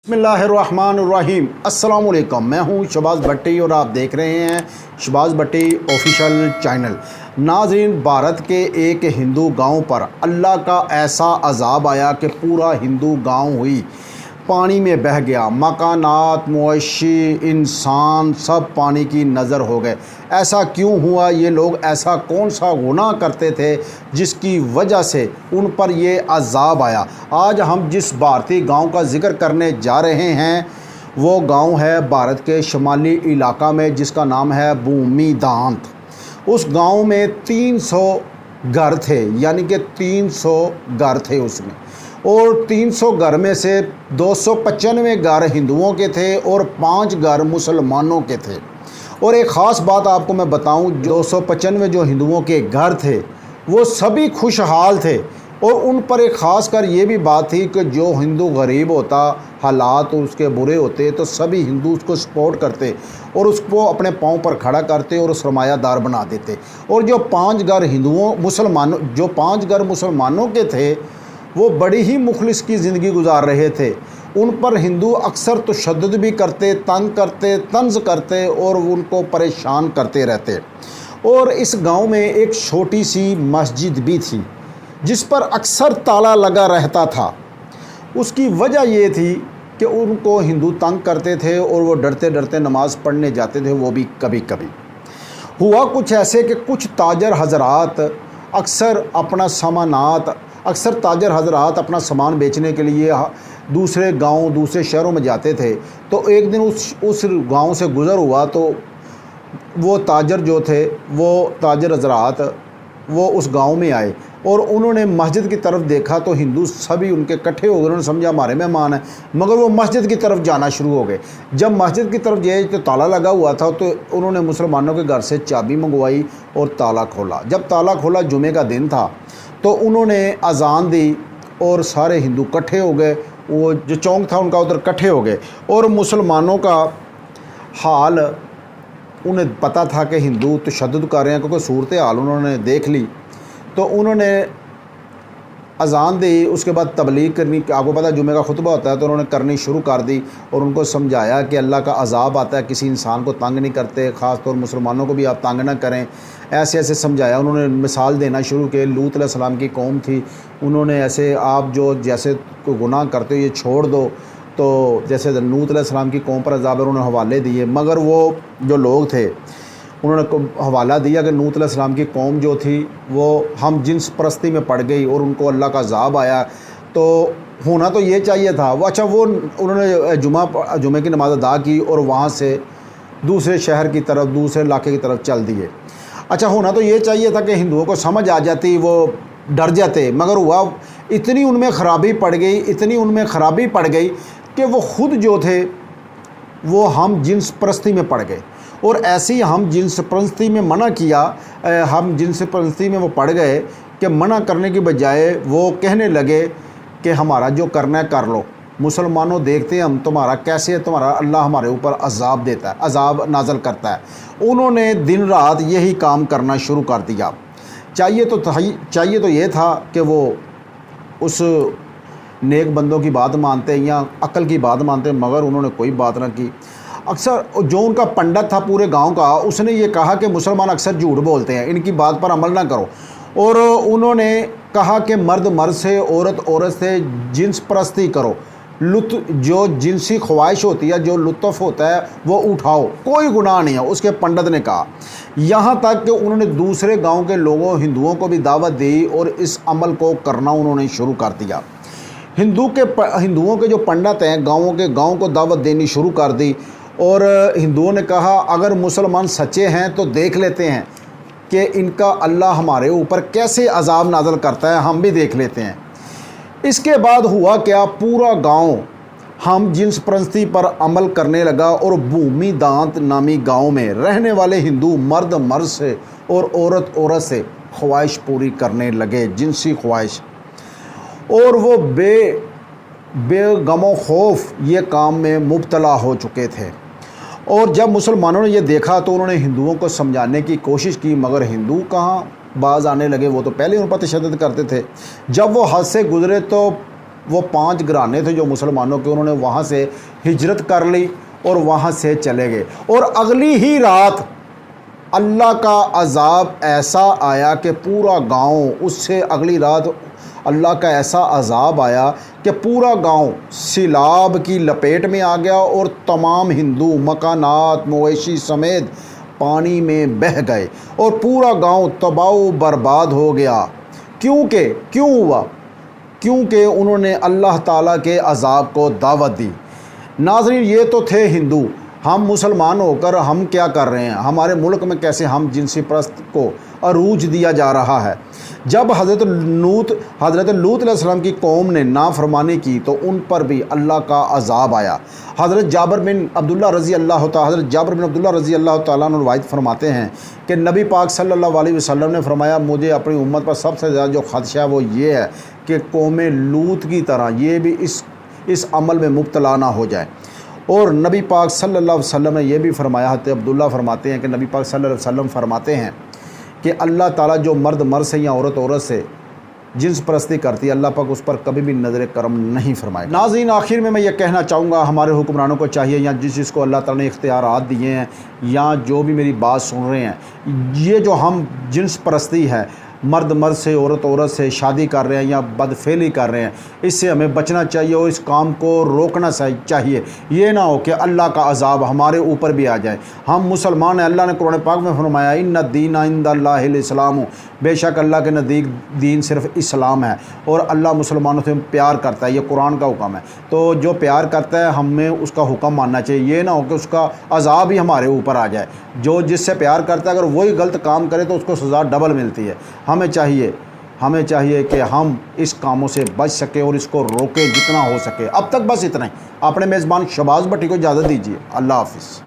बिस्मिल्लाहिर्रहमानिर्रहीम। अस्सलाम वालेकुम। मैं हूं शहबाज भट्टी और आप देख रहे हैं शहबाज भट्टी ऑफिशियल चैनल। नाज़रीन, भारत के एक हिंदू गांव पर अल्लाह का ऐसा अजाब आया कि पूरा हिंदू गांव हुई पानी में बह गया। मकानात, मवेशी, इंसान सब पानी की नज़र हो गए। ऐसा क्यों हुआ? ये लोग ऐसा कौन सा गुनाह करते थे जिसकी वजह से उन पर ये अजाब आया? आज हम जिस भारतीय गांव का ज़िक्र करने जा रहे हैं वो गांव है भारत के शुमाली इलाका में, जिसका नाम है भूमिदांत। उस गांव में 300 घर थे, यानी कि 300 घर थे उसमें, और 300 घर में से 295 घर हिंदुओं के थे और 5 घर मुसलमानों के थे। और एक ख़ास बात आपको मैं बताऊं, 295 जो हिंदुओं के घर थे वो सभी खुशहाल थे। और उन पर एक ख़ास कर ये भी बात थी कि जो हिंदू गरीब होता, हालात उसके बुरे होते, तो सभी हिंदू उसको सपोर्ट करते और उसको अपने पाँव पर खड़ा करते और सरमायादार बना देते। और जो 5 घर मुसलमानों के थे वो बड़ी ही मुखलिस की ज़िंदगी गुजार रहे थे। उन पर हिंदू अक्सर तशद्दुद भी करते, तंग करते, तंज करते और उनको परेशान करते रहते। और इस गांव में एक छोटी सी मस्जिद भी थी जिस पर अक्सर ताला लगा रहता था। उसकी वजह ये थी कि उनको हिंदू तंग करते थे और वो डरते डरते नमाज़ पढ़ने जाते थे, वो भी कभी कभी। हुआ कुछ ऐसे कि कुछ ताजर हजरात अपना सामान बेचने के लिए दूसरे गांव, दूसरे शहरों में जाते थे। तो एक दिन उस गांव से गुज़र हुआ तो वो ताजर जो थे, वो ताजर हजरात वो उस गांव में आए और उन्होंने मस्जिद की तरफ देखा तो हिंदू सभी उनके इकट्ठे हो गए। उन्होंने समझा हमारे मेहमान हैं, मगर वो मस्जिद की तरफ जाना शुरू हो गए। जब मस्जिद की तरफ गए तो ताला लगा हुआ था, तो उन्होंने मुसलमानों के घर से चाबी मंगवाई और ताला खोला। जब ताला खोला, जुमे का दिन था, तो उन्होंने अजान दी और सारे हिंदू इकट्ठे हो गए। वो जो चौक था उनका, उधर इकट्ठे हो गए। और मुसलमानों का हाल उन्हें पता था कि हिंदू तशद्दुद कर रहे हैं, क्योंकि सूरत हाल उन्होंने देख ली। तो उन्होंने अजान दी, उसके बाद तबलीग करनी, आपको पता जुमे का खुतबा होता है, तो उन्होंने करनी शुरू कर दी और उनको समझाया कि अल्लाह का अजाब आता है, किसी इंसान को तंग नहीं करते, ख़ास तौर मुसलमानों को भी आप तंग ना करें। ऐसे ऐसे समझाया। उन्होंने मिसाल देना शुरू किए। लूत अलैहिस्सलाम की कौम थी, उन्होंने ऐसे आप जो जैसे कोई गुनाह करते हो ये छोड़ दो, तो जैसे लूत अलैहिस्सलाम की कौम पर अजाब है, उन्होंने हवाले दिए। मगर वो जो लोग थे उन्होंने हवाला दिया कि लूत अलैहिस्सलाम की कौम जो थी वो हम जिन्स परस्ती में पड़ गई और उनको अल्लाह का अजाब आया। तो होना तो ये चाहिए था वो, अच्छा वो उन्होंने जुमे की नमाज़ अदा की और वहाँ से दूसरे शहर की तरफ, दूसरे इलाके की तरफ चल दिए। अच्छा, होना तो ये चाहिए था कि हिंदुओं को समझ आ जाती, वो डर जाते, मगर हुआ इतनी उनमें ख़राबी पड़ गई कि वो ख़ुद जो थे वो हम जिन्स परस्ती में पड़ गए। और ऐसे ही हम जिन्स परस्ती में मना किया, हम जिन्स परस्ती में वो पड़ गए कि मना करने की बजाय वो कहने लगे कि हमारा जो करना है कर लो, मुसलमानों देखते हैं हम तुम्हारा कैसे है, तुम्हारा अल्लाह हमारे ऊपर अजाब देता है, अजाब नाज़ल करता है। उन्होंने दिन रात यही काम करना शुरू कर दिया। चाहिए तो ये था कि वो उस नेक बंदों की बात मानते या अक्ल की बात मानते, मगर उन्होंने कोई बात ना की। अक्सर जो उनका पंडित था पूरे गांव का, उसने ये कहा कि मुसलमान अक्सर झूठ बोलते हैं, इनकी बात पर अमल ना करो। और उन्होंने कहा कि मर्द मर्द से, औरत से जिन्स परस्ती करो, जो जिनसी ख्वाहिश होती है, जो लुत्फ़ होता है वो उठाओ, कोई गुनाह नहीं है, उसके पंडित ने कहा। यहाँ तक कि उन्होंने दूसरे गांव के लोगों, हिंदुओं को भी दावत दी और इस अमल को करना उन्होंने शुरू कर दिया। हिंदुओं के जो पंडित हैं गाँव को दावत देनी शुरू कर दी। और हिंदुओं ने कहा अगर मुसलमान सच्चे हैं तो देख लेते हैं कि इनका अल्लाह हमारे ऊपर कैसे अजाब नाज़ल करता है, हम भी देख लेते हैं। इसके बाद हुआ क्या, पूरा गांव हम जिन्स परस्ती पर अमल करने लगा और भूमिदांत नामी गांव में रहने वाले हिंदू मर्द मर्द से और औरत से ख्वाहिश पूरी करने लगे, जिनसी ख्वाहिश। और वो बेगमो खौफ ये काम में मुब्तला हो चुके थे। और जब मुसलमानों ने ये देखा तो उन्होंने हिंदुओं को समझाने की कोशिश की, मगर हिंदू कहाँ बाज आने लगे, वो तो पहले उन पर तशद्दुद करते थे। जब वो हद से गुजरे तो وہ 5 گھرانے تھے جو مسلمانوں کے، انہوں نے وہاں سے ہجرت کر لی اور وہاں سے چلے گئے، اور اگلی ہی رات اللہ کا عذاب ایسا آیا کہ پورا گاؤں، اس سے اگلی رات اللہ کا ایسا عذاب آیا کہ پورا گاؤں سیلاب کی لپیٹ میں آ گیا، اور تمام ہندو مکانات مویشی سمیت پانی میں بہہ گئے، اور پورا گاؤں تباہ و برباد ہو گیا۔ کیوں ہوا؟ کیونکہ انہوں نے اللہ تعالیٰ کے عذاب کو دعوت دی۔ ناظرین، یہ تو تھے ہندو، ہم مسلمان ہو کر ہم کیا کر رہے ہیں؟ ہمارے ملک میں کیسے ہم جنسی پرست کو عروج دیا جا رہا ہے۔ جب حضرت لوط علیہ السلام کی قوم نے نافرمانی کی تو ان پر بھی اللہ کا عذاب آیا۔ حضرت جابر بن عبداللہ رضی اللہ تعالیٰ عنہ روایت فرماتے ہیں کہ نبی پاک صلی اللہ علیہ وسلم نے فرمایا، مجھے اپنی امت پر سب سے زیادہ جو خدشہ ہے وہ یہ ہے کہ قوم لوط کی طرح یہ بھی اس عمل میں مبتلا نہ ہو جائے۔ اور نبی پاک صلی اللہ علیہ وسلم نے یہ بھی فرمایا، حضرت عبداللہ فرماتے ہیں کہ نبی پاک صلی اللہ علیہ وسلم فرماتے ہیں کہ اللہ تعالیٰ جو مرد سے یا عورت سے جنس پرستی کرتی ہے، اللہ پاک اس پر کبھی بھی نظر کرم نہیں فرمائے۔ ناظرین، آخر میں یہ کہنا چاہوں گا، ہمارے حکمرانوں کو چاہیے، یا جس کو اللہ تعالیٰ نے اختیارات دیے ہیں، یا جو بھی میری بات سن رہے ہیں، یہ جو ہم جنس پرستی ہے، مرد سے عورت سے شادی کر رہے ہیں یا بدفعلی کر رہے ہیں، اس سے ہمیں بچنا چاہیے اور اس کام کو روکنا چاہیے۔ یہ نہ ہو کہ اللہ کا عذاب ہمارے اوپر بھی آ جائے۔ ہم مسلمان ہیں، اللہ نے قرآن پاک میں فرمایا، ان الدین عند اللہ الاسلام، بے شک اللہ کے نزدیک دین صرف اسلام ہے، اور اللہ مسلمانوں سے پیار کرتا ہے، یہ قرآن کا حکم ہے۔ تو جو پیار کرتا ہے ہمیں اس کا حکم ماننا چاہیے، یہ نہ ہو کہ اس کا عذاب ہی ہمارے اوپر آ جائے۔ جو جس سے پیار کرتا ہے اگر وہی غلط کام کرے تو اس کو سزا ڈبل ملتی ہے۔ ہمیں چاہیے کہ ہم اس کاموں سے بچ سکیں اور اس کو روکیں جتنا ہو سکے۔ اب تک بس اتنا ہی۔ اپنے میزبان شہباز بٹی کو اجازت دیجیے۔ اللہ حافظ۔